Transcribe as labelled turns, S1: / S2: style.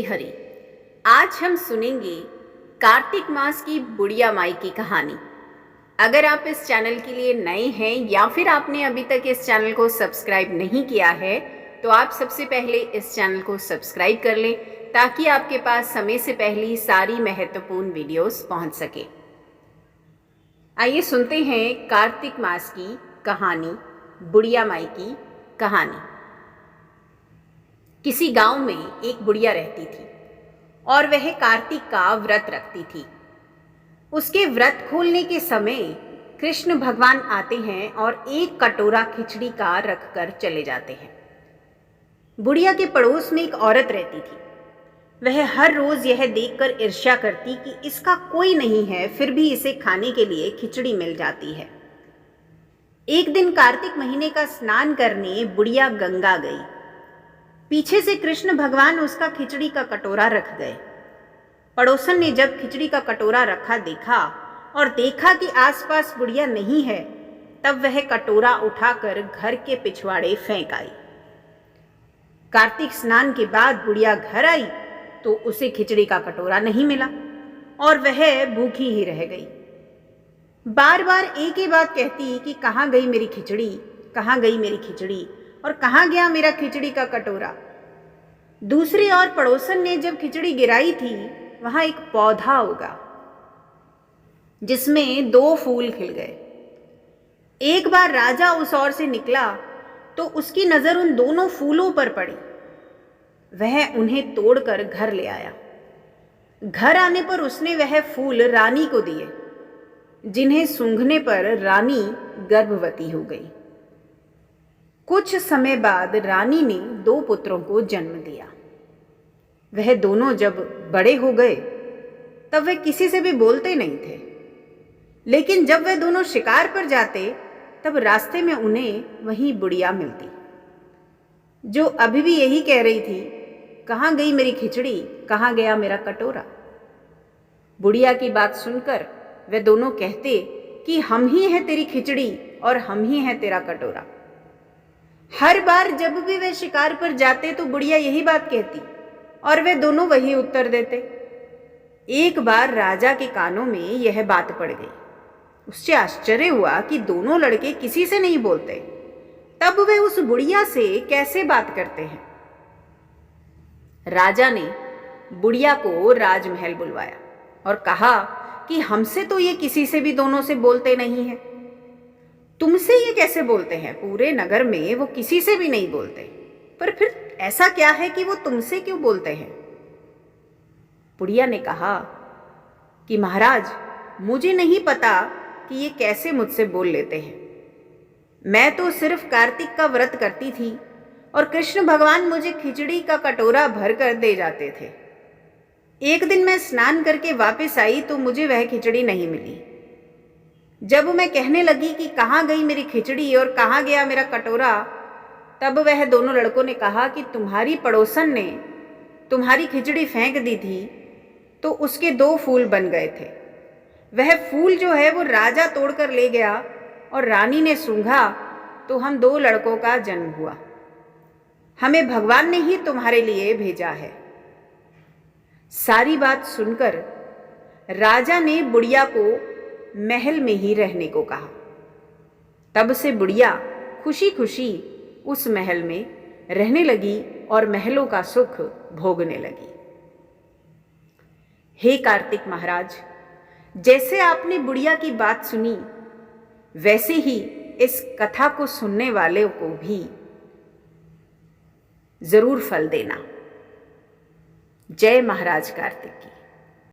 S1: जय हरि। आज हम सुनेंगे कार्तिक मास की बुढ़िया माई की कहानी। अगर आप इस चैनल के लिए नए हैं या फिर आपने अभी तक इस चैनल को सब्सक्राइब नहीं किया है तो आप सबसे पहले इस चैनल को सब्सक्राइब कर लें ताकि आपके पास समय से पहले सारी महत्वपूर्ण वीडियोस पहुंच सके। आइए सुनते हैं कार्तिक मास की कहानी, बुढ़िया माई की कहानी। किसी गांव में एक बुढ़िया रहती थी और वह कार्तिक का व्रत रखती थी। उसके व्रत खोलने के समय कृष्ण भगवान आते हैं और एक कटोरा खिचड़ी का रख कर चले जाते हैं। बुढ़िया के पड़ोस में एक औरत रहती थी। वह हर रोज यह देखकर ईर्ष्या करती कि इसका कोई नहीं है, फिर भी इसे खाने के लिए खिचड़ी मिल जाती है। एक दिन कार्तिक महीने का स्नान करने बुढ़िया गंगा गई। पीछे से कृष्ण भगवान उसका खिचड़ी का कटोरा रख गए। पड़ोसन ने जब खिचड़ी का कटोरा रखा देखा और देखा कि आसपास बुढ़िया नहीं है, तब वह कटोरा उठाकर घर के पिछवाड़े फेंक आई। कार्तिक स्नान के बाद बुढ़िया घर आई तो उसे खिचड़ी का कटोरा नहीं मिला और वह भूखी ही रह गई। बार बार एक ही बात कहती कि कहाँ गई मेरी खिचड़ी, कहाँ गई मेरी खिचड़ी और कहाँ गया मेरा खिचड़ी का कटोरा। दूसरी ओर पड़ोसन ने जब खिचड़ी गिराई थी वहां एक पौधा उगा जिसमें 2 फूल खिल गए। एक बार राजा उस ओर से निकला तो उसकी नजर उन दोनों फूलों पर पड़ी। वह उन्हें तोड़कर घर ले आया। घर आने पर उसने वह फूल रानी को दिए, जिन्हें सूंघने पर रानी गर्भवती हो गई। कुछ समय बाद रानी ने 2 पुत्रों को जन्म दिया। वह दोनों जब बड़े हो गए तब वे किसी से भी बोलते नहीं थे, लेकिन जब वे दोनों शिकार पर जाते तब रास्ते में उन्हें वहीं बुढ़िया मिलती, जो अभी भी यही कह रही थी, कहाँ गई मेरी खिचड़ी, कहाँ गया मेरा कटोरा। बुढ़िया की बात सुनकर वे दोनों कहते कि हम ही हैं तेरी खिचड़ी और हम ही हैं तेरा कटोरा। हर बार जब भी वे शिकार पर जाते तो बुढ़िया यही बात कहती और वे दोनों वही उत्तर देते। एक बार राजा के कानों में यह बात पड़ गई। उससे आश्चर्य हुआ कि दोनों लड़के किसी से नहीं बोलते, तब वे उस बुढ़िया से कैसे बात करते हैं। राजा ने बुढ़िया को राजमहल बुलवाया और कहा कि हमसे तो ये किसी से भी दोनों से बोलते नहीं हैं, तुमसे ये कैसे बोलते हैं। पूरे नगर में वो किसी से भी नहीं बोलते, पर फिर ऐसा क्या है कि वो तुमसे क्यों बोलते हैं। बुढ़िया ने कहा कि महाराज, मुझे नहीं पता कि ये कैसे मुझसे बोल लेते हैं। मैं तो सिर्फ कार्तिक का व्रत करती थी और कृष्ण भगवान मुझे खिचड़ी का कटोरा भर कर दे जाते थे। एक दिन मैं स्नान करके वापस आई तो मुझे वह खिचड़ी नहीं मिली। जब मैं कहने लगी कि कहाँ गई मेरी खिचड़ी और कहाँ गया मेरा कटोरा, तब वह दोनों लड़कों ने कहा कि तुम्हारी पड़ोसन ने तुम्हारी खिचड़ी फेंक दी थी तो उसके 2 फूल बन गए थे। वह फूल जो है वो राजा तोड़कर ले गया और रानी ने सूंघा तो हम 2 लड़कों का जन्म हुआ। हमें भगवान ने ही तुम्हारे लिए भेजा है। सारी बात सुनकर राजा ने बुढ़िया को महल में ही रहने को कहा। तब से बुढ़िया खुशी खुशी उस महल में रहने लगी और महलों का सुख भोगने लगी। हे कार्तिक महाराज, जैसे आपने बुढ़िया की बात सुनी, वैसे ही इस कथा को सुनने वाले को भी जरूर फल देना। जय महाराज कार्तिक की।